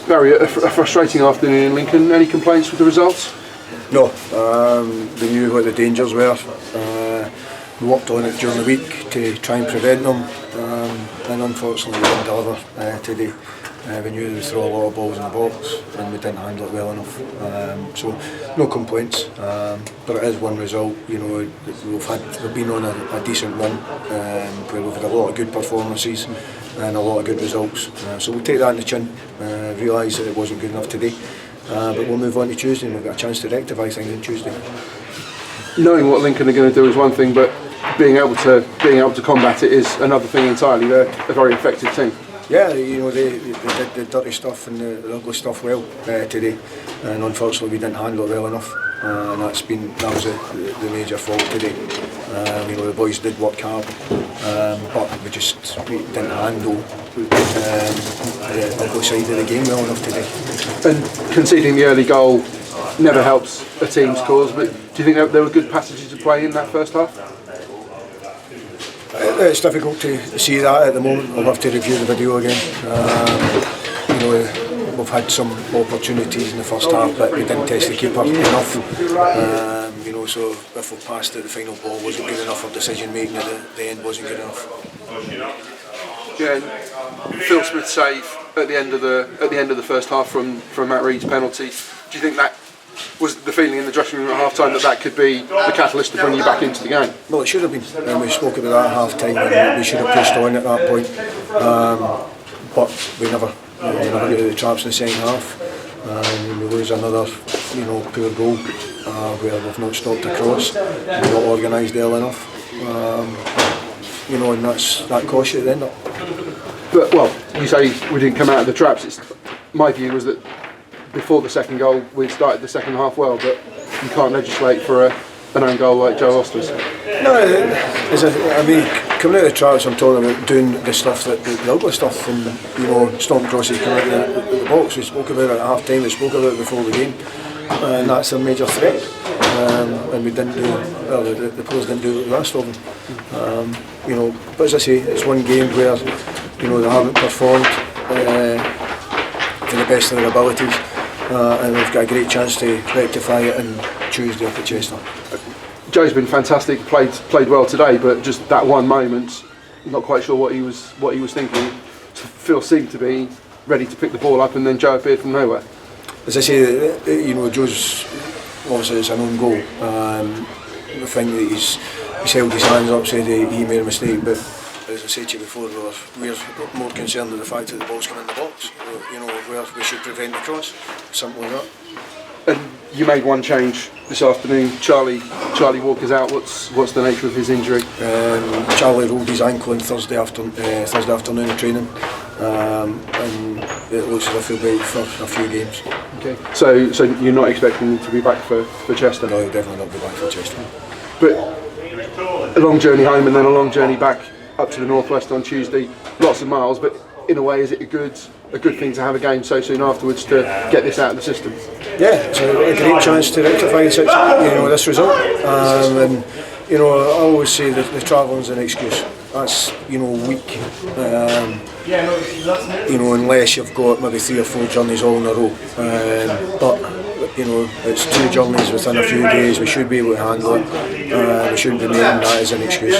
Barry, a frustrating afternoon in Lincoln. Any complaints with the results? No, we knew what the dangers were. We worked on it during the week to try and prevent them, and unfortunately we didn't deliver today. We knew they would throw a lot of balls in the box and we didn't handle it well enough. So no complaints, but it is one result. You know, we've been on a decent run where we've had a lot of good performances and a lot of good results. So we'll take that in the chin, realise that it wasn't good enough today, but we'll move on to Tuesday and we've got a chance to rectify things on Tuesday. Knowing what Lincoln are going to do is one thing, but being able to combat it is another thing entirely. They're a very effective team. Yeah, you know, they did the dirty stuff and the ugly stuff well today, and unfortunately we didn't handle it well enough, and that was the major fault today. You know, the boys did work hard, but we didn't handle the ugly side of the game well enough today. And conceding the early goal never helps a team's cause, but do you think there were good passages of play in that first half? It's difficult to see that at the moment. We'll have to review the video again. You know, we've had some opportunities in the first half, but we didn't test the keeper enough. You know, so if we passed it, the final ball wasn't good enough, or decision making at the end wasn't good enough. Yeah, Phil Smith's save at the end of the first half from Matt Reed's penalty. Do you think that was the feeling in the dressing room at half time that could be the catalyst to bring you back into the game? Well, it should have been, and we spoke about that at half time, and we should have pushed on at that point, but we never got out of the traps in the second half, and we lose another poor goal where we've not stopped a cross, we're not organised well enough, and that cost you at the end. But well, you say we didn't come out of the traps. My view was that before the second goal we'd started the second half well, but you can't legislate for an own goal like Joe Oster's. No, coming out of the traps, I'm talking about doing the stuff, the ugly stuff, and stomping crosses coming out of the box. We spoke about it at half time, we spoke about it before the game, and that's a major threat, and we didn't do the players didn't do the rest of them. But as I say, it's one game where they haven't performed to the best of their abilities, and we've got a great chance to rectify it on Tuesday up at Chester. Joe's been fantastic, played well today, but just that one moment, not quite sure what he was thinking. Phil seemed to be ready to pick the ball up, and then Joe appeared from nowhere. As I say, Joe's obviously it's an own goal. The thing that he's held his hands up, said he made a mistake, but as I said to you before, we're more concerned with the fact that the ball's come in the box. Where we should prevent the cross. Simple as that. And you made one change this afternoon. Charlie Walker's out. What's the nature of his injury? Charlie rolled his ankle on Thursday afternoon of training, and it looks as if he'll be out for a few games. Okay. So you're not expecting him to be back for Chester? No, he'll definitely not be back for Chester. But a long journey home and then a long journey back up to the northwest on Tuesday. Lots of miles, but in a way, is it a good thing to have a game so soon afterwards to get this out of the system? Yeah, it's a great chance to rectify this result. And I always say that the travelling's an excuse. That's weak. Unless you've got maybe 3 or 4 journeys all in a row. But it's 2 journeys within a few days. We should be able to handle it. We shouldn't be making that as an excuse.